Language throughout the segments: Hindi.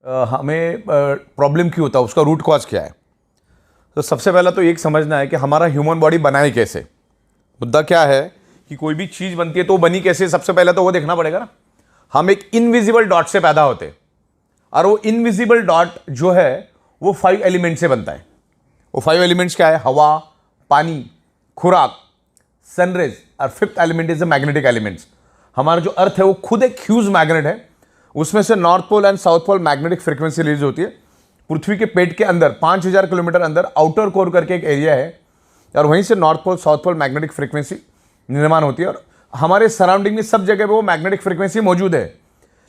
हमें प्रॉब्लम क्यों होता है, उसका रूट कॉज क्या है। तो सबसे पहला तो एक समझना है कि हमारा ह्यूमन बॉडी बनाए कैसे। मुद्दा क्या है कि कोई भी चीज़ बनती है तो वो बनी कैसे, सबसे पहले तो वो देखना पड़ेगा ना। हम एक इनविजिबल डॉट से पैदा होते हैं और वो इनविजिबल डॉट जो है वो 5 एलिमेंट से बनता है। वो 5 एलिमेंट्स क्या है? हवा, पानी, खुराक, सनरेज और 5th element is the magnetic elements. हमारा जो अर्थ है वो खुद एक ह्यूज मैग्नेट है। उसमें से north pole and south pole magnetic frequency release होती है। पृथ्वी के पेट के अंदर 5000 किलोमीटर अंदर आउटर कोर करके एक एरिया है और वहीं से north pole south pole magnetic frequency निर्माण होती है। और हमारे सराउंडिंग में सब जगह पे वो मैग्नेटिक फ्रीक्वेंसी मौजूद है,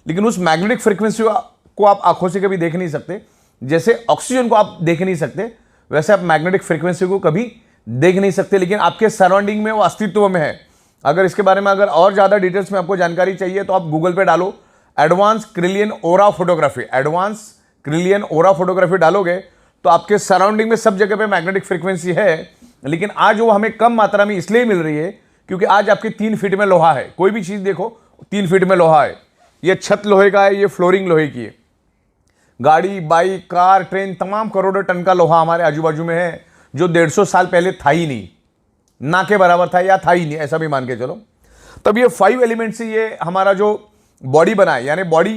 लेकिन उस मैग्नेटिक फ्रीक्वेंसी को आप आंखों से कभी देख नहीं सकते। जैसे ऑक्सीजन को आप देख नहीं सकते, वैसे आप मैग्नेटिक फ्रीक्वेंसी को कभी देख नहीं सकते, लेकिन आपके सराउंडिंग में वो अस्तित्व में है। अगर इसके बारे में अगर और ज़्यादा डिटेल्स में आपको जानकारी चाहिए तो आप गूगल पे डालो एडवांस क्रिलियन ओरा फोटोग्राफी। एडवांस क्रिलियन ओरा फोटोग्राफी डालोगे तो आपके सराउंडिंग में सब जगह पे मैग्नेटिक फ्रीक्वेंसी है, लेकिन आज वो हमें कम मात्रा में इसलिए मिल रही है क्योंकि आज आपके 3 फीट में लोहा है। कोई भी चीज़ देखो 3 फीट में लोहा है। ये छत लोहे का है, ये फ्लोरिंग लोहे की है। गाड़ी, बाइक, कार, ट्रेन, तमाम करोड़ों टन का लोहा हमारे आजू बाजू में है जो 150 साल पहले था ही नहीं, ना के बराबर था या था ही नहीं, ऐसा भी मान के चलो। तब ये 5 एलिमेंट से ये हमारा जो बॉडी बना है, यानी बॉडी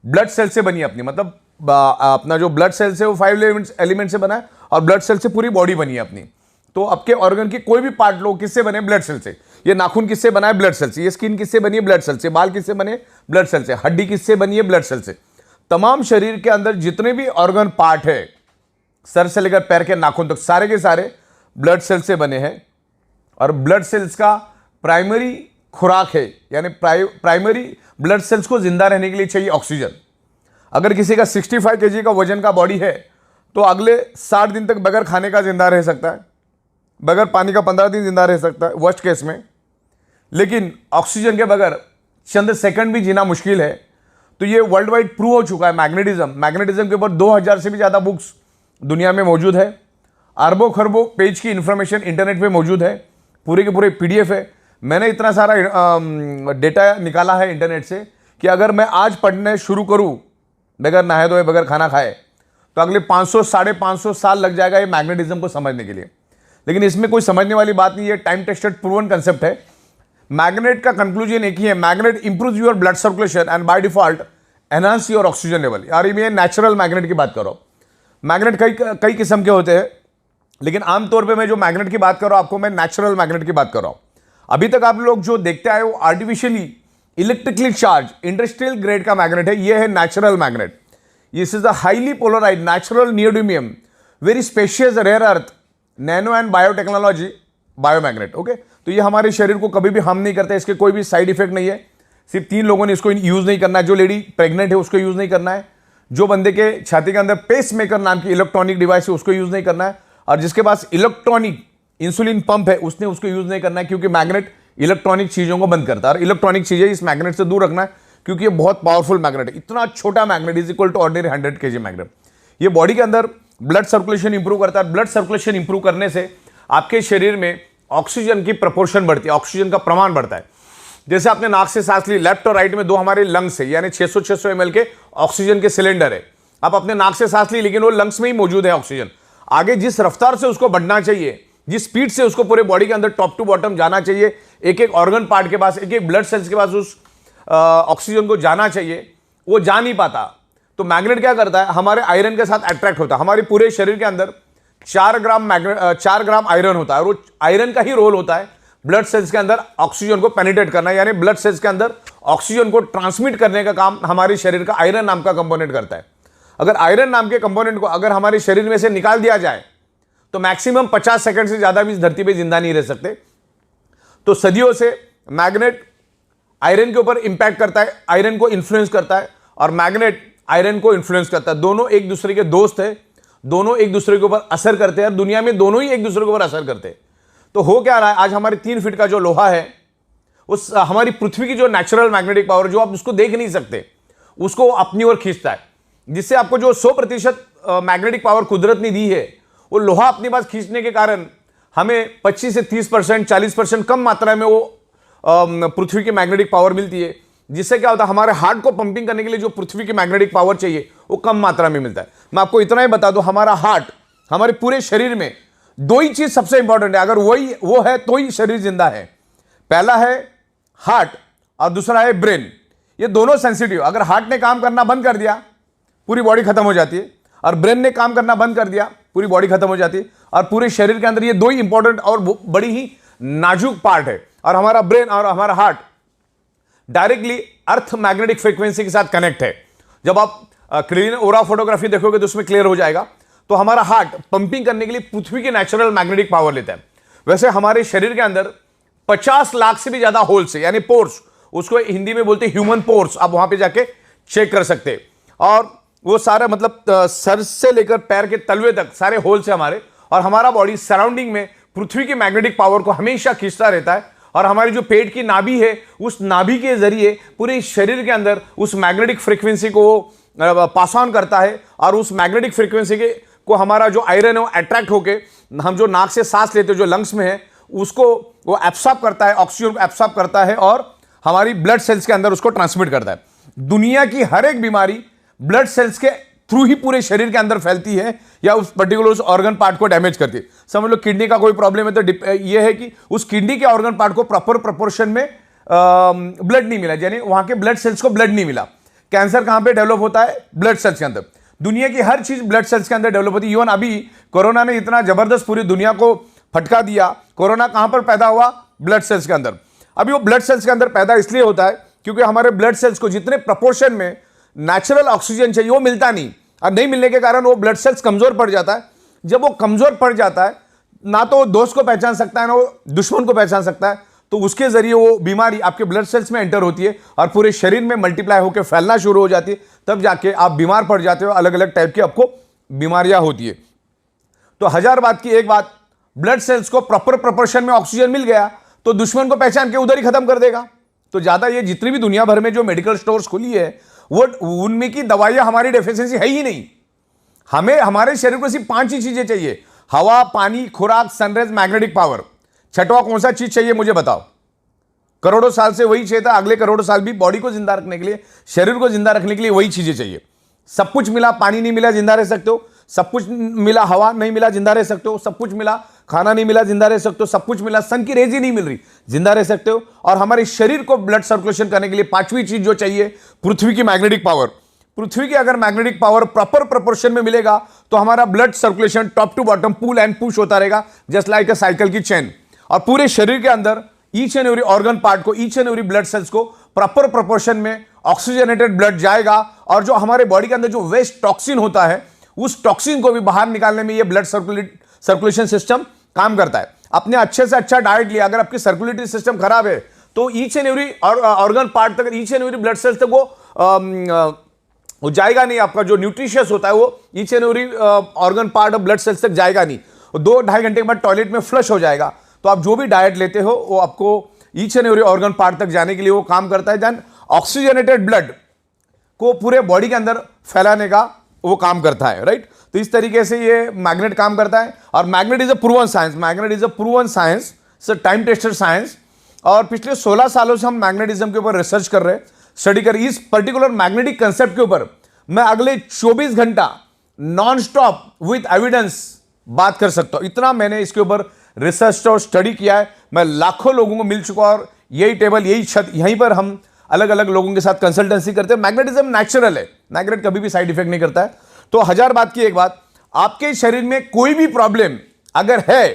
ब्लड सेल से बनी अपनी, मतलब अपना जो ब्लड सेल से वो 5 एलिमेंट से बना है और ब्लड सेल से पूरी बॉडी बनी है अपनी। तो आपके ऑर्गन की कोई भी पार्ट लो किससे बने? ब्लड सेल से। ये नाखून किससे बना है? ब्लड सेल से। ये स्किन किससे बनी है? ब्लड सेल से। बाल किससे बने? ब्लड सेल से। हड्डी किससे बनी है? ब्लड सेल से। तमाम शरीर के अंदर जितने भी ऑर्गन पार्ट है, सर से लेकर पैर के नाखून तक, सारे के सारे ब्लड सेल से बने हैं। और ब्लड सेल्स का प्राइमरी खुराक है, यानी प्राइमरी ब्लड सेल्स को जिंदा रहने के लिए चाहिए ऑक्सीजन। अगर किसी का 65 kg का वजन का बॉडी है तो अगले 60 दिन तक बगैर खाने का जिंदा रह सकता है, बगैर पानी का 15 दिन जिंदा रह सकता है वर्स्ट केस में। लेकिन ऑक्सीजन के बगैर चंद सेकंड भी जीना मुश्किल है। तो ये वर्ल्ड वाइड प्रूव हो चुका है। मैग्नेटिज्म के ऊपर 2000 से भी ज़्यादा बुक्स दुनिया में मौजूद है। अरबों खरबों पेज की इंफॉर्मेशन इंटरनेट पे मौजूद है, पूरे के पूरे PDF है। मैंने इतना सारा डेटा निकाला है इंटरनेट से कि अगर मैं आज पढ़ने शुरू करूं बगैर नहाए धोए, बगैर खाना खाए, तो अगले 500 550 साल लग जाएगा ये मैग्नेटिज्म को समझने के लिए। लेकिन इसमें कोई समझने वाली बात नहीं है, टाइम टेस्टेड प्रूवन कंसेप्ट है। मैग्नेट का कंक्लूजन एक ही है, magnet improve your blood circulation and by default enhance your oxygen level. यार मैं नेचुरल मैग्नेट की बात कर रहा हूँ। मैग्नेट कई किस्म के होते हैं, लेकिन आमतौर पे मैं जो मैग्नेट की बात कर रहा हूं आपको मैं नेचुरल मैग्नेट की बात कर रहा हूं। अभी तक आप लोग जो देखते आए वो artificially electrically charge industrial grade का मैग्नेट है। ये है natural magnet. This is the highly polarised natural neodymium very specious rare earth nano and biotechnology biomagnet. Okay, तो ये हमारे शरीर को कभी भी हार्म नहीं करता, इसके कोई भी साइड इफेक्ट नहीं है। सिर्फ 3 लोगों ने इसको यूज नहीं करना है। जो लेडी प्रेग्नेंट है उसको यूज नहीं करना है, जो बंदे के छाती के अंदर पेस मेकर नाम की इलेक्ट्रॉनिक डिवाइस है उसको यूज नहीं करना है, और जिसके पास इलेक्ट्रॉनिक इंसुलिन पंप है उसने उसको यूज नहीं करना है, क्योंकि मैग्नेट इलेक्ट्रॉनिक चीजों को बंद करता है। और इलेक्ट्रॉनिक चीजें इस मैग्नेट से दूर रखना है, क्योंकि ये बहुत पावरफुल मैग्नेट है। इतना छोटा magnet is equal to ordinary 100 kg magnet. ये बॉडी के अंदर ब्लड सर्कुलेशन इंप्रूव करता है। ब्लड सर्कुलेशन इंप्रूव करने से आपके शरीर में ऑक्सीजन की प्रपोर्शन बढ़ती है, ऑक्सीजन का प्रमाण बढ़ता है। जैसे आपने नाक से सांस ली, लेफ्ट और राइट में 2 हमारे लंग्स है, यानी 600 ml के ऑक्सीजन के सिलेंडर है। आप अपने नाक से सांस ली, लेकिन वो लंग्स में ही मौजूद है ऑक्सीजन। आगे जिस रफ्तार से उसको बढ़ना चाहिए, जिस स्पीड से उसको पूरे बॉडी के अंदर टॉप टू बॉटम जाना चाहिए, एक एक ऑर्गन पार्ट के पास, एक एक ब्लड सेल्स के पास उस ऑक्सीजन को जाना चाहिए, वो जा नहीं पाता। तो मैग्नेट क्या करता है? हमारे आयरन के साथ अट्रैक्ट होता है। हमारे पूरे शरीर के अंदर 4 ग्राम आयरन होता है, और वो आयरन का ही रोल होता है ब्लड सेल्स के अंदर ऑक्सीजन को पेनिट्रेट करना, यानी ब्लड सेल्स के अंदर ऑक्सीजन को ट्रांसमिट करने का काम हमारे शरीर का आयरन नाम का कंपोनेंट करता है। अगर आयरन नाम के कंपोनेंट को अगर हमारे शरीर में से निकाल दिया जाए तो मैक्सिमम 50 सेकंड से ज्यादा भी इस धरती पे जिंदा नहीं रह सकते। तो सदियों से मैग्नेट आयरन के ऊपर इंपैक्ट करता है, आयरन को इन्फ्लुएंस करता है, और मैग्नेट आयरन को इन्फ्लुएंस करता है। दोनों एक दूसरे के दोस्त है, दोनों एक दूसरे के ऊपर असर करते हैं, और दुनिया में दोनों ही एक दूसरे के ऊपर असर करते हैं। तो हो क्या रहा है, आज हमारे 3 फीट का जो लोहा है, उस हमारी पृथ्वी की जो नेचुरल मैग्नेटिक पावर, जो आप उसको देख नहीं सकते, उसको अपनी ओर खींचता है। जिससे आपको जो 100% मैग्नेटिक पावर कुदरत ने दी है, वो लोहा अपने पास खींचने के कारण हमें 25 से 30%, 40% कम मात्रा में वो पृथ्वी की मैग्नेटिक पावर मिलती है। जिससे क्या होता है, हमारे हार्ट को पंपिंग करने के लिए जो पृथ्वी की मैग्नेटिक पावर चाहिए वो कम मात्रा में मिलता है। मैं आपको इतना ही बता दूं, हमारा हार्ट, हमारे पूरे शरीर में दो ही चीज सबसे इंपॉर्टेंट है, अगर वो है तो ही शरीर जिंदा है। पहला है हार्ट और दूसरा है ब्रेन। ये दोनों सेंसिटिव, अगर हार्ट ने काम करना बंद कर दिया पूरी बॉडी खत्म हो जाती है, और ब्रेन ने काम करना बंद कर दिया पूरी बॉडी खत्म हो जाती है। और पूरे शरीर के अंदर ये दो ही इंपॉर्टेंट और बड़ी ही नाजुक पार्ट है। और हमारा ब्रेन और हमारा heart directly earth magnetic frequency के साथ कनेक्ट है। जब आप क्लीन ओरा फोटोग्राफी देखोगे तो उसमें क्लियर हो जाएगा। तो हमारा हार्ट पंपिंग करने के लिए पृथ्वी की नेचुरल मैग्नेटिक पावर लेता है। वैसे हमारे शरीर के अंदर 50 लाख से भी ज्यादा होल्स है, यानी पोर्स, उसको हिंदी में बोलते हैं ह्यूमन पोर्स। आप वहां पे जाके चेक कर सकते हैं। और वो सारा मतलब सर से लेकर पैर के तलवे तक सारे होल्स है हमारे। और हमारा बॉडी सराउंडिंग में पृथ्वी की मैग्नेटिक पावर को हमेशा खींचता रहता है। और हमारी जो पेट की नाभि है, उस नाभि के जरिए पूरे शरीर के अंदर उस मैग्नेटिक फ्रीक्वेंसी को पास ऑन करता है। और उस मैग्नेटिक फ्रीक्वेंसी के को हमारा जो आयरन है वो अट्रैक्ट होके, हम जो नाक से सांस लेते हैं जो लंग्स में है, उसको वो एब्सॉर्ब करता है, ऑक्सीजन को एब्सॉर्ब करता है और हमारी ब्लड सेल्स के अंदर उसको ट्रांसमिट करता है। दुनिया की हर एक बीमारी ब्लड सेल्स के थ्रू ही पूरे शरीर के अंदर फैलती है, या उस पर्टिकुलर उस ऑर्गन पार्ट को डैमेज करती है। समझ लो किडनी का कोई प्रॉब्लम है तो ये है कि उस किडनी के ऑर्गन पार्ट को प्रॉपर प्रोपोर्शन में ब्लड नहीं मिला, यानी वहां के ब्लड सेल्स को ब्लड नहीं मिला। कैंसर कहां पे डेवलप होता है? ब्लड सेल्स के अंदर। दुनिया की हर चीज ब्लड सेल्स के अंदर डेवलप होती है। इवन अभी कोरोना ने इतना जबरदस्त पूरी दुनिया को फटका दिया। कोरोना कहां पर पैदा हुआ? ब्लड सेल्स के अंदर। अभी वो ब्लड सेल्स के अंदर पैदा इसलिए होता है क्योंकि हमारे ब्लड सेल्स को जितने प्रपोर्शन में नेचुरल ऑक्सीजन चाहिए वो मिलता नहीं, और नहीं मिलने के कारण वो ब्लड सेल्स कमजोर पड़ जाता है। जब वो कमजोर पड़ जाता है, ना तो वो दोस्त को पहचान सकता है ना वो दुश्मन को पहचान सकता है, तो उसके जरिए वो बीमारी आपके ब्लड सेल्स में एंटर होती है और पूरे शरीर में मल्टीप्लाई होकर फैलना शुरू हो जाती है। तब जाके आप बीमार पड़ जाते हो, अलग अलग टाइप की आपको बीमारियां होती है। तो हजार बात की एक बात, ब्लड सेल्स को प्रॉपर प्रोपोर्शन में ऑक्सीजन मिल गया तो दुश्मन को पहचान के उधर ही खत्म कर देगा। तो ज्यादा ये जितनी भी दुनिया भर में जो मेडिकल स्टोर्स खुली है, वो उनमें की दवाइयां हमारी डेफिशिएंसी है ही नहीं। हमें हमारे शरीर को सिर्फ 5 ही चीजें चाहिए: हवा, पानी, खुराक, सनराइज, मैग्नेटिक पावर। छठवां कौन सा चीज चाहिए मुझे बताओ? करोड़ों साल से वही चाहिए था, अगले करोड़ों साल भी बॉडी को जिंदा रखने के लिए, शरीर को जिंदा रखने के लिए वही चीजें चाहिए। सब कुछ मिला, पानी नहीं मिला जिंदा रह सकते हो। सब कुछ मिला, हवा नहीं मिला जिंदा रह सकते हो। सब कुछ मिला, खाना नहीं मिला जिंदा रह सकते हो। सब कुछ मिला, सन की रेज ही नहीं मिल रही, जिंदा रह सकते हो। और हमारे शरीर को ब्लड सर्कुलेशन करने के लिए 5वीं चीज जो चाहिए, पृथ्वी की मैग्नेटिक पावर। पृथ्वी की अगर मैग्नेटिक पावर प्रॉपर प्रोपोर्शन में मिलेगा तो हमारा blood circulation top to bottom pull and push होता रहेगा, जस्ट लाइक अ साइकिल की चेन। और पूरे शरीर के अंदर each and every organ part को, each and every blood cells को प्रॉपर प्रोपोर्शन में ऑक्सीजनेटेड ब्लड जाएगा। और जो हमारे बॉडी के अंदर जो वेस्ट टॉक्सिन होता है, उस टॉक्सिन को भी बाहर निकालने में ये ब्लड सर्कुलेशन सिस्टम काम करता है। अपने अच्छे से अच्छा डाइट लिया, अगर आपकी सर्कुलेटरी सिस्टम खराब है तो each and every organ part तक, each and every blood cells तक वो जाएगा नहीं। आपका जो न्यूट्रिशियस होता है वो each and every organ part of blood cells तक जाएगा नहीं। 2-2.5 घंटे के बाद टॉयलेट में फ्लश हो जाएगा। तो आप जो भी डाइट लेते हो वो आपको each and every organ part तक जाने के लिए वो काम करता है। देन ऑक्सीजनेटेड ब्लड को पूरे बॉडी के अंदर फैलाने का वो काम करता है, राइट। तो इस तरीके से ये मैग्नेट काम करता है। और magnet is a proven science, magnet is a proven science, time tested science. और पिछले 16 सालों से हम मैग्नेटिज्म के ऊपर रिसर्च कर रहे हैं, स्टडी कर। इस पर्टिकुलर मैग्नेटिक कंसेप्ट के ऊपर मैं अगले 24 घंटा नॉन स्टॉप विथ एविडेंस बात कर सकता हूं। इतना मैंने इसके ऊपर रिसर्च और स्टडी किया है। मैं लाखों लोगों को मिल चुका, और यही टेबल, यही छत, यहीं पर हम अलग अलग लोगों के साथ कंसल्टेंसी करते हैं। मैग्नेटिज्म नेचुरल है, मैग्नेट कभी भी साइड इफेक्ट नहीं करता है। तो हजार बात की एक बात, आपके शरीर में कोई भी प्रॉब्लम अगर है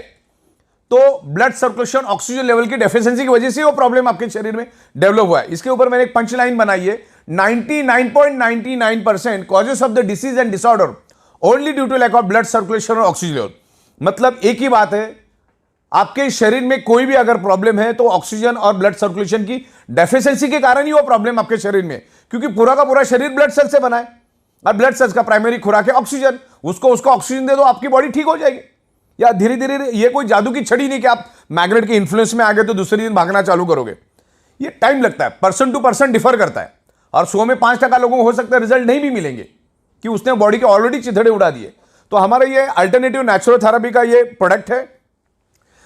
तो ब्लड सर्कुलेशन, ऑक्सीजन लेवल की डेफिशिएंसी की वजह से वो प्रॉब्लम आपके शरीर में डेवलप हुआ है। इसके ऊपर मैंने एक पंच लाइन बनाई है: 99.99% causes of the disease and disorder only due to lack of blood circulation और ऑक्सीजन लेवल। मतलब एक ही बात है, आपके शरीर में कोई भी अगर प्रॉब्लम है तो ऑक्सीजन और ब्लड सर्कुलेशन की डेफिशिएंसी के कारण ही वो प्रॉब्लम आपके शरीर में, क्योंकि पूरा का पूरा शरीर ब्लड सेल से बना है और ब्लड सेल्स का प्राइमरी खुराक है ऑक्सीजन। उसको ऑक्सीजन दे दो, आपकी बॉडी ठीक हो जाएगी। या धीरे धीरे, ये कोई जादू की छड़ी नहीं कि आप मैग्नेट के इन्फ्लुएंस में आ गए तो दूसरे दिन भागना चालू करोगे। ये टाइम लगता है, पर्सन टू पर्सन डिफर करता है। और 100 में 5% लोगों को हो सकता है रिजल्ट नहीं भी मिलेंगे कि उसने बॉडी के ऑलरेडी चिथड़े उड़ा दिए। तो हमारा ये अल्टरनेटिव नेचुरोथेरेपी का ये प्रोडक्ट है,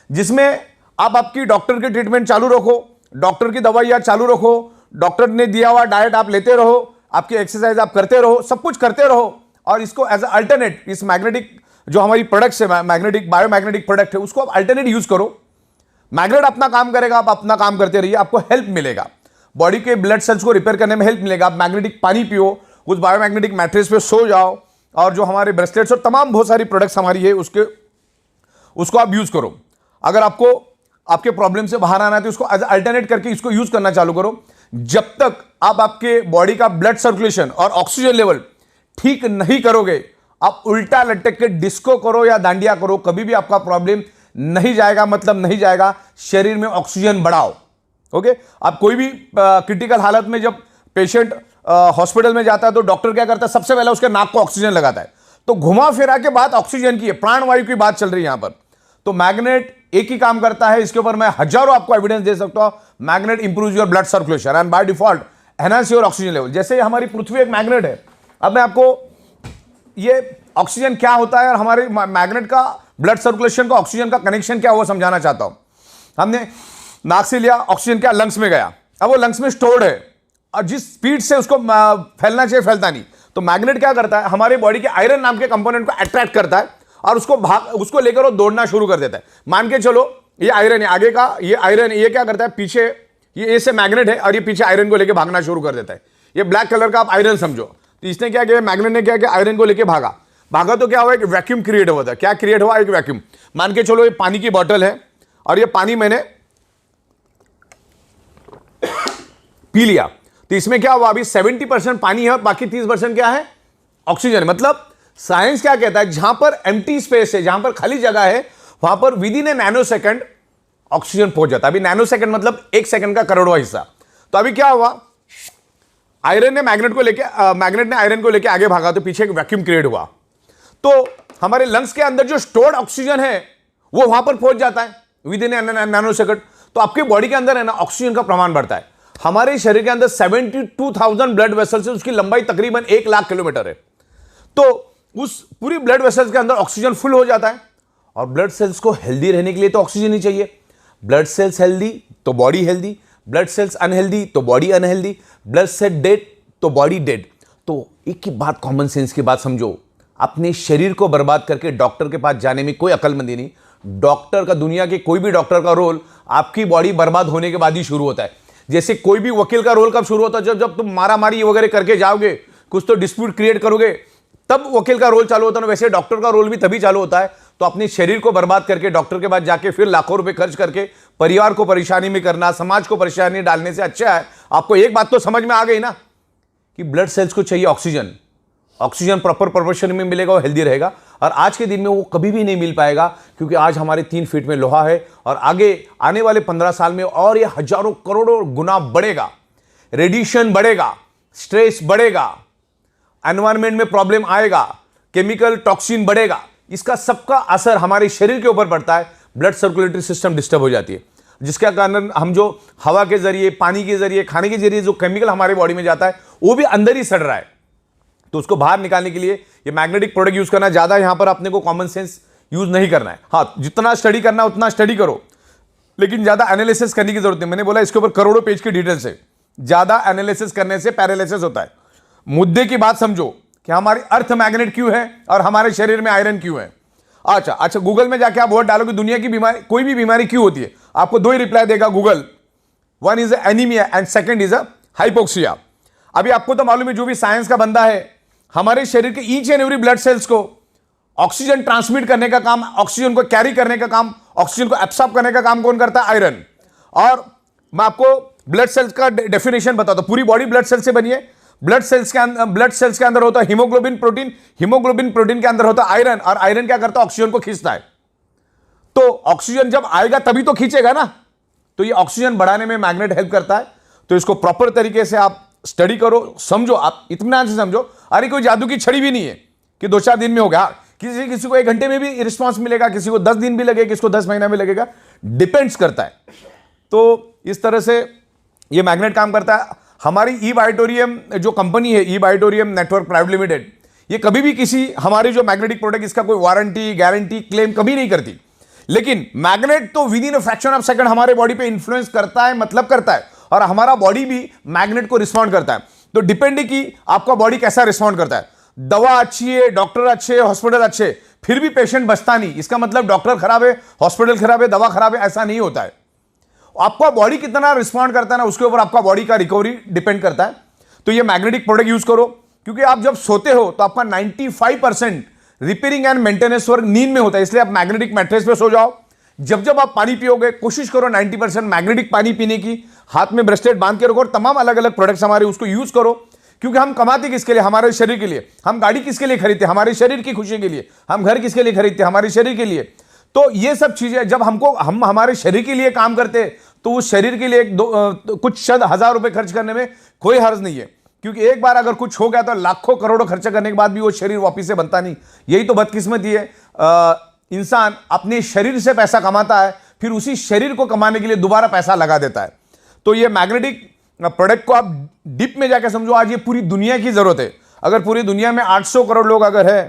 जिसमें आप आपकी डॉक्टर की ट्रीटमेंट चालू रखो, डॉक्टर की दवाइयां चालू रखो, डॉक्टर ने दिया हुआ डाइट आप लेते रहो, आपकी एक्सरसाइज आप करते रहो, सब कुछ करते रहो, और इसको एज अल्टरनेट, इस मैग्नेटिक जो हमारी प्रोडक्ट्स है, मैग्नेटिक बायोमैग्नेटिक प्रोडक्ट है, उसको आप अल्टरनेट यूज करो। मैग्नेट अपना काम करेगा, आप अपना काम करते रहिए, आपको हेल्प मिलेगा, बॉडी के ब्लड सेल्स को रिपेयर करने में हेल्प मिलेगा। आप मैग्नेटिक पानी पियो, उस बायोमैग्नेटिक मैट्रेस पे सो जाओ, और जो हमारे ब्रेसलेट्स और तमाम बहुत सारी प्रोडक्ट्स हमारी है उसको आप यूज करो। अगर आपको आपके प्रॉब्लम से बाहर आना है तो उसको एज अल्टरनेट करके इसको यूज करना चालू करो। जब तक आप आपके बॉडी का ब्लड सर्कुलेशन और ऑक्सीजन लेवल ठीक नहीं करोगे, आप उल्टा लटक के डिस्को करो या दांडिया करो, कभी भी आपका प्रॉब्लम नहीं जाएगा, मतलब नहीं जाएगा। शरीर में ऑक्सीजन बढ़ाओ। ओके, आप कोई भी क्रिटिकल हालत में जब पेशेंट हॉस्पिटल में जाता है तो डॉक्टर क्या करता है, सबसे पहले उसके नाक को ऑक्सीजन लगाता है। तो घुमा फिरा के बात ऑक्सीजन की है, प्राणवायु की बात चल रही है यहां पर। तो मैग्नेट एक ही काम करता है, इसके ऊपर मैं हजारों आपको एविडेंस दे सकता हूं। Magnet improve your blood circulation and by default enhance your oxygen level. जैसे हमारी पृथ्वी एक मैग्नेट है, अब मैं आपको ये ऑक्सीजन क्या होता है और हमारे मैग्नेट का ब्लड सर्कुलेशन का ऑक्सीजन का कनेक्शन क्या हुआ समझाना चाहता हूं। हमने नाक से लिया, ऑक्सीजन क्या लंग्स में गया, अब वो लंग्स में स्टोर्ड है और जिस स्पीड से उसको फैलना चाहिए फैलता नहीं। तो मैग्नेट क्या करता है, हमारे बॉडी के आयरन नाम के कंपोनेंट को अट्रैक्ट करता है और उसको लेकर वो दौड़ना शुरू कर देता है। मान के चलो ये आयरन है आगे का, ये आयरन ये क्या करता है, पीछे ये से मैग्नेट है और ये पीछे आयरन को लेकर भागना शुरू कर देता है। ये ब्लैक कलर का आप आयरन समझो। तो इसने क्या किया, मैग्नेट ने क्या किया, आयरन को लेकर भागा तो क्या हुआ, एक वैक्यूम क्रिएट हुआ था। क्या क्रिएट हुआ, एक वैक्यूम। मान के चलो ये पानी की बोतल है और ये पानी मैंने पी लिया, तो इसमें क्या हुआ, अभी 70% पानी है और बाकी 30% क्या है, ऑक्सीजन। मतलब साइंस क्या कहता है, जहां पर एम्प्टी स्पेस है, जहां पर खाली जगह है, वहां पर with in A nano second oxygen पहुंच जाता है। अभी नैनो सेकंड मतलब 1 सेकंड का करोड़वां हिस्सा। तो अभी क्या हुआ, आयरन ने मैग्नेट ने आयरन को लेकर आगे भागा तो पीछे एक वैक्यूम क्रिएट हुआ। तो हमारे लंग्स के अंदर जो स्टोर्ड ऑक्सीजन है वो वहां पर पहुंच जाता है विद इन नैनो सेकंड। तो आपके बॉडी के अंदर है ना ऑक्सीजन का प्रमाण बढ़ता है। हमारे शरीर के अंदर 72,000 ब्लड वेसल्स है, उसकी लंबाई तकरीबन 1 लाख किलोमीटर है। तो उस पूरी ब्लड वेसल्स के अंदर ऑक्सीजन फुल हो जाता है। और ब्लड सेल्स को हेल्दी रहने के लिए तो ऑक्सीजन ही चाहिए। ब्लड सेल्स हेल्दी तो body healthy, blood cells unhealthy तो body unhealthy, blood cell dead तो बॉडी डेड। तो एक ही बात, कॉमन सेंस की बात समझो, अपने शरीर को बर्बाद करके डॉक्टर के पास जाने में कोई अक्लमंदी नहीं। डॉक्टर का, दुनिया के कोई भी डॉक्टर का रोल आपकी बॉडी बर्बाद होने के बाद ही शुरू होता है। जैसे कोई भी वकील का रोल कब शुरू होता है, जब तुम मारामारी वगैरह करके जाओगे, कुछ तो डिस्प्यूट क्रिएट करोगे, तब वकील का रोल चालू होता है। वैसे डॉक्टर का रोल भी तभी चालू होता है। तो अपने शरीर को बर्बाद करके डॉक्टर के पास जाके फिर लाखों रुपए खर्च करके परिवार को परेशानी में करना, समाज को परेशानी डालने से अच्छा है आपको एक बात तो समझ में आ गई ना कि ब्लड सेल्स को चाहिए ऑक्सीजन। ऑक्सीजन प्रॉपर प्रोपोर्शन में मिलेगा, वो हेल्दी रहेगा। और आज के दिन में वो कभी भी नहीं मिल पाएगा, क्योंकि आज हमारे 3 फीट में लोहा है और आगे आने वाले 15 साल में और ये हजारों करोड़ों गुना बढ़ेगा। रेडिएशन बढ़ेगा, स्ट्रेस बढ़ेगा, एनवायरमेंट में प्रॉब्लम आएगा, केमिकल टॉक्सिन बढ़ेगा। इसका सबका असर हमारे शरीर के ऊपर पड़ता है। ब्लड सर्कुलेटरी सिस्टम डिस्टर्ब हो जाती है, जिसके कारण हम जो हवा के जरिए, पानी के जरिए, खाने के जरिए जो केमिकल हमारे बॉडी में जाता है वो भी अंदर ही सड़ रहा है। तो उसको बाहर निकालने के लिए ये मैग्नेटिक प्रोडक्ट यूज करना, ज्यादा यहां पर अपने को कॉमन सेंस यूज नहीं करना है। हाँ, जितना स्टडी करना है उतना स्टडी करो, लेकिन ज्यादा एनालिसिस करने की जरूरत नहीं। मैंने बोला इसके ऊपर करोड़ों पेज की डिटेल्स है। ज्यादा एनालिसिस करने से पैरालिसिस होता है। मुद्दे की बात समझो कि हमारी अर्थ मैग्नेट क्यों है और हमारे शरीर में आयरन क्यों है। अच्छा, गूगल में जाके आप वर्ड डालो कि दुनिया की बीमारी, कोई भी बीमारी क्यों होती है, आपको 2 ही रिप्लाई देगा Google. One is anaemia and second is hypoxia. अभी आपको तो मालूम है, जो भी साइंस का बंदा है, हमारे शरीर के each and every blood cells को ऑक्सीजन ट्रांसमिट करने का काम, ऑक्सीजन को कैरी करने का काम, ऑक्सीजन को एब्सॉर्ब करने का काम कौन करता है, आयरन। और मैं आपको ब्लड सेल्स का डेफिनेशन बताता हूं। पूरी बॉडी ब्लड सेल से बनी है। ब्लड सेल्स के अंदर होता है हीमोग्लोबिन प्रोटीन, हीमोग्लोबिन प्रोटीन के अंदर होता है आयरन, और आयरन क्या करता है, ऑक्सीजन को खींचता है। तो ऑक्सीजन जब आएगा तभी तो खींचेगा ना। तो ये ऑक्सीजन बढ़ाने में मैग्नेट हेल्प करता है। तो इसको प्रॉपर तरीके से आप स्टडी करो, समझो, आप इत्मीनान से समझो। अरे कोई जादू की छड़ी भी नहीं है कि 2-4 दिन में हो गया। किसी को 1 घंटे में भी रिस्पांस मिलेगा, किसी को 10 दिन भी लगेगा, किसी को 10 महीना में लगेगा, डिपेंड्स करता है। तो इस तरह से ये मैग्नेट काम करता है। हमारी ई बायोटोरियम जो कंपनी है, ई बायोटोरियम नेटवर्क प्राइवेट लिमिटेड, ये कभी भी किसी हमारे जो मैग्नेटिक प्रोडक्ट, इसका कोई वारंटी गारंटी क्लेम कभी नहीं करती। लेकिन मैग्नेट तो with in a fraction of second हमारे बॉडी पे इन्फ्लुएंस करता है, मतलब करता है, और हमारा बॉडी भी मैग्नेट को रिस्पॉन्ड करता है। तो डिपेंड की आपका बॉडी कैसा रिस्पॉन्ड करता है। दवा अच्छी है, डॉक्टर अच्छे, हॉस्पिटल अच्छे, फिर भी पेशेंट बचता नहीं, इसका मतलब डॉक्टर खराब है, हॉस्पिटल खराब है, दवा खराब है, ऐसा नहीं होता है। आपका बॉडी कितना रिस्पॉन्ड करता है ना, उसके ऊपर आपका बॉडी का रिकवरी डिपेंड करता है। तो ये मैग्नेटिक प्रोडक्ट यूज करो, क्योंकि आप जब सोते हो तो आपका 95% रिपेयरिंग एंड मेंटेनेंस वर्क नींद में होता है, इसलिए आप मैग्नेटिक मैट्रेस पे सो जाओ। जब जब आप पानी पियोगे कोशिश करो 90% मैग्नेटिक पानी पीने की, हाथ में ब्रेसलेट बांध के रखो, और तमाम अलग अलग प्रोडक्ट्स हमारे उसको यूज करो, क्योंकि हम कमाते किसके लिए? हमारे शरीर के लिए। हम गाड़ी किसके लिए खरीदते? हमारे शरीर की खुशी के लिए। हम घर किसके लिए खरीदते? हमारे शरीर के लिए। तो ये सब चीजें जब हम हमारे शरीर के लिए काम करते हैं, तो उस शरीर के लिए कुछ शत हजार रुपए खर्च करने में कोई हर्ज नहीं है, क्योंकि एक बार अगर कुछ हो गया तो लाखों करोड़ों खर्चा करने के बाद भी वो शरीर वापिस से बनता नहीं। यही तो बदकिस्मती है। इंसान अपने शरीर से पैसा कमाता है, फिर उसी शरीर को कमाने के लिए दोबारा पैसा लगा देता है। तो ये मैग्नेटिक प्रोडक्ट को आप डीप में जाकर समझो, आज ये पूरी दुनिया की जरूरत है। अगर पूरी दुनिया में 800 करोड़ लोग अगर है,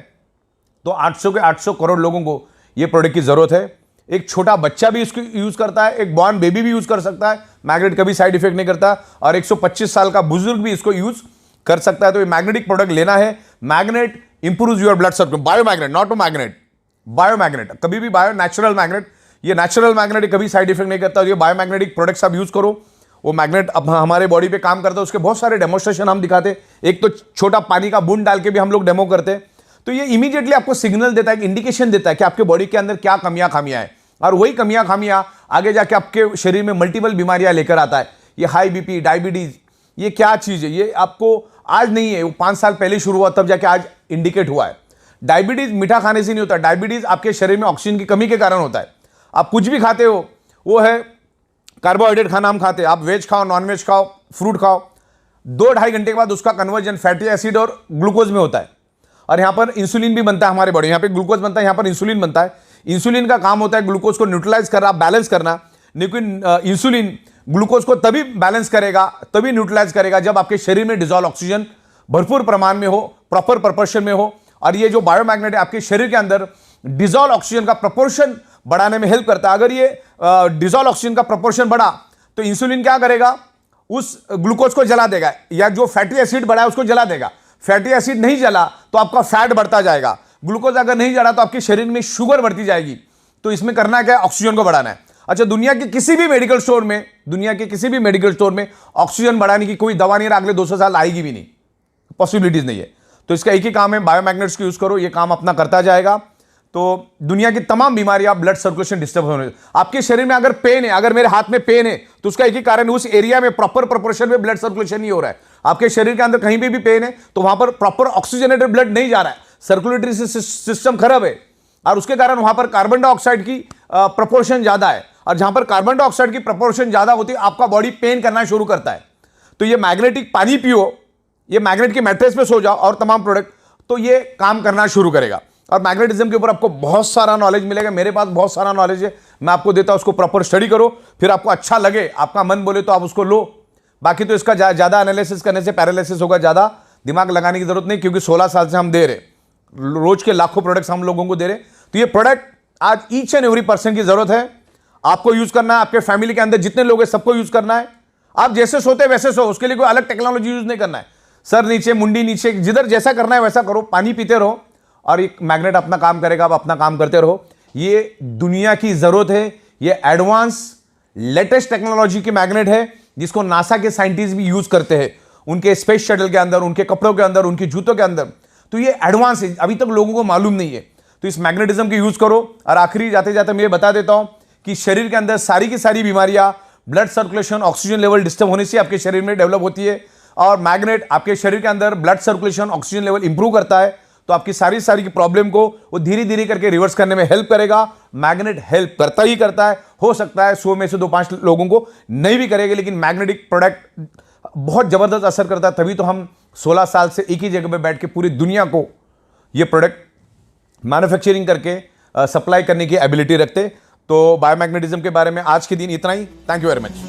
तो 800 के 800 करोड़ लोगों को ये प्रोडक्ट की जरूरत है। एक छोटा बच्चा भी इसको यूज करता है, एक बॉर्न बेबी भी यूज कर सकता है, मैग्नेट कभी साइड इफेक्ट नहीं करता, और 125 साल का बुजुर्ग भी इसको यूज कर सकता है। तो ये मैग्नेटिक प्रोडक्ट लेना है। Magnet improves your blood circulation. Bio magnet, not a magnet, bio magnet, कभी भी बायो, नेचुरल मैग्नेट। ये नेचुरल मैग्नेट कभी साइड इफेक्ट नहीं करता। ये बायो मैग्नेटिक प्रोडक्ट्स आप यूज करो। वो मैग्नेट अब हमारे बॉडी पे काम करता है, उसके बहुत सारे डेमोस्ट्रेशन हम दिखाते। एक तो छोटा पानी का बूंद डाल के भी हम लोग डेमो करते हैं। तो ये इमीडिएटली आपको सिग्नल देता है, इंडिकेशन देता है कि आपके बॉडी के अंदर क्या कमियां खामियां है, और वही कमियां खामियां आगे जाके आपके शरीर में मल्टीपल बीमारियां लेकर आता है। ये हाई बीपी, डायबिटीज, ये क्या चीज है? ये आपको आज नहीं है, वो 5 साल पहले शुरू हुआ, तब जाके आज इंडिकेट हुआ है। डायबिटीज मीठा खाने से नहीं होता, डायबिटीज आपके शरीर में ऑक्सीजन की कमी के कारण होता है। आप कुछ भी खाते हो, वो है कार्बोहाइड्रेट खाना हम खाते हैं, आप वेज खाओ, नॉन वेज खाओ, फ्रूट खाओ, 2-2.5 घंटे के बाद उसका कन्वर्जन फैटी एसिड और ग्लूकोज में होता है। और यहाँ पर इंसुलिन भी बनता है हमारे बॉडी, यहाँ पे ग्लूकोज बनता है, यहाँ पर इंसुलिन बनता है। इंसुलिन का काम होता है ग्लूकोज को न्यूट्रलाइज करना, बैलेंस करना। लेकिन इंसुलिन ग्लूकोज को तभी बैलेंस करेगा, तभी न्यूट्रलाइज करेगा, जब आपके शरीर में डिजॉल्व ऑक्सीजन भरपूर प्रमाण में हो, प्रॉपर प्रपोर्शन में हो। और ये जो बायोमैग्नेट है आपके शरीर के अंदर डिजॉल्व ऑक्सीजन का प्रपोर्शन बढ़ाने में हेल्प करता है। अगर ये डिजॉल्व ऑक्सीजन का प्रपोर्शन बढ़ा तो इंसुलिन क्या करेगा? उस ग्लूकोज को जला देगा, या जो फैटी एसिड बढ़ा है उसको जला देगा। फैटी एसिड नहीं जला तो आपका फैट बढ़ता जाएगा, ग्लूकोज अगर नहीं जला तो आपके शरीर में शुगर बढ़ती जाएगी। तो इसमें करना क्या है? ऑक्सीजन को बढ़ाना है। अच्छा, दुनिया के किसी भी मेडिकल स्टोर में ऑक्सीजन बढ़ाने की कोई दवा नहीं है, अगले 200 साल आएगी भी नहीं, पॉसिबिलिटीज नहीं है। तो इसका एक ही काम है, बायोमैग्नेट्स को यूज करो, ये काम अपना करता जाएगा। तो दुनिया की तमाम बीमारियां, ब्लड सर्कुलेशन डिस्टर्ब होने, आपके शरीर में अगर पेन है, अगर मेरे हाथ में पेन है, तो उसका एक ही कारण, उस एरिया में प्रॉपर प्रोपोर्शन में ब्लड सर्कुलेशन नहीं हो रहा है। आपके शरीर के अंदर कहीं भी पेन है तो वहां पर प्रॉपर ऑक्सीजनेटेड ब्लड नहीं जा रहा है, सर्कुलेटरी सिस्टम खराब है, और उसके कारण वहां पर कार्बन डाइऑक्साइड की प्रोपोर्शन ज्यादा है। और जहां पर कार्बन डाइऑक्साइड की प्रोपोर्शन ज्यादा होती है, आपका बॉडी पेन करना शुरू करता है। तो ये मैग्नेटिक पानी पियो, ये मैग्नेट के मैट्रेस पे सो जाओ, और तमाम प्रोडक्ट, तो ये काम करना शुरू करेगा। और मैग्नेटिज्म के ऊपर आपको बहुत सारा नॉलेज मिलेगा, मेरे पास बहुत सारा नॉलेज है, मैं आपको देता हूं, उसको प्रॉपर स्टडी करो, फिर आपको अच्छा लगे, आपका मन बोले तो आप उसको लो। बाकी तो इसका ज्यादा एनालिसिस करने से पैरालिसिस होगा, ज्यादा दिमाग लगाने की जरूरत नहीं, क्योंकि 16 साल से हम दे रहे, रोज के लाखों प्रोडक्ट्स हम लोगों को दे रहे। तो ये प्रोडक्ट आज ईच एंड एवरी पर्सन की जरूरत है, आपको यूज करना है, आपके फैमिली के अंदर जितने लोग हैं सबको यूज करना है। आप जैसे सोते वैसे सो, उसके लिए कोई अलग टेक्नोलॉजी यूज नहीं करना है। सर नीचे, मुंडी नीचे, जिधर जैसा करना है वैसा करो, पानी पीते रहो, और एक मैग्नेट अपना काम करेगा, आप अपना काम करते रहो। ये दुनिया की जरूरत है, ये एडवांस लेटेस्ट टेक्नोलॉजी की मैग्नेट है, जिसको नासा के साइंटिस्ट भी यूज करते हैं उनके स्पेस शटल के अंदर, उनके कपड़ों के अंदर, उनके जूतों के अंदर। तो ये एडवांस है, अभी तक लोगों को मालूम नहीं है। तो इस मैग्नेटिज्म की यूज करो। और आखिरी जाते जाते मैं ये बता देता हूं कि शरीर के अंदर सारी की सारी बीमारियां blood circulation, oxygen level disturb होने से आपके शरीर में डेवलप होती है, और मैग्नेट आपके शरीर के अंदर blood circulation, oxygen level improve करता है। तो आपकी सारी की प्रॉब्लम को वो धीरे धीरे करके रिवर्स करने में हेल्प करेगा। मैग्नेट हेल्प करता ही करता है। हो सकता है 100 में से 2-5 लोगों को नहीं भी करेगा, लेकिन मैग्नेटिक प्रोडक्ट बहुत जबरदस्त असर करता है। तभी तो हम 16 साल से एक ही जगह पे बैठ के पूरी दुनिया को ये प्रोडक्ट मैन्युफैक्चरिंग करके सप्लाई करने की एबिलिटी रखते। तो बायोमैग्नेटिज्म के बारे में आज के दिन इतना ही। Thank you very much.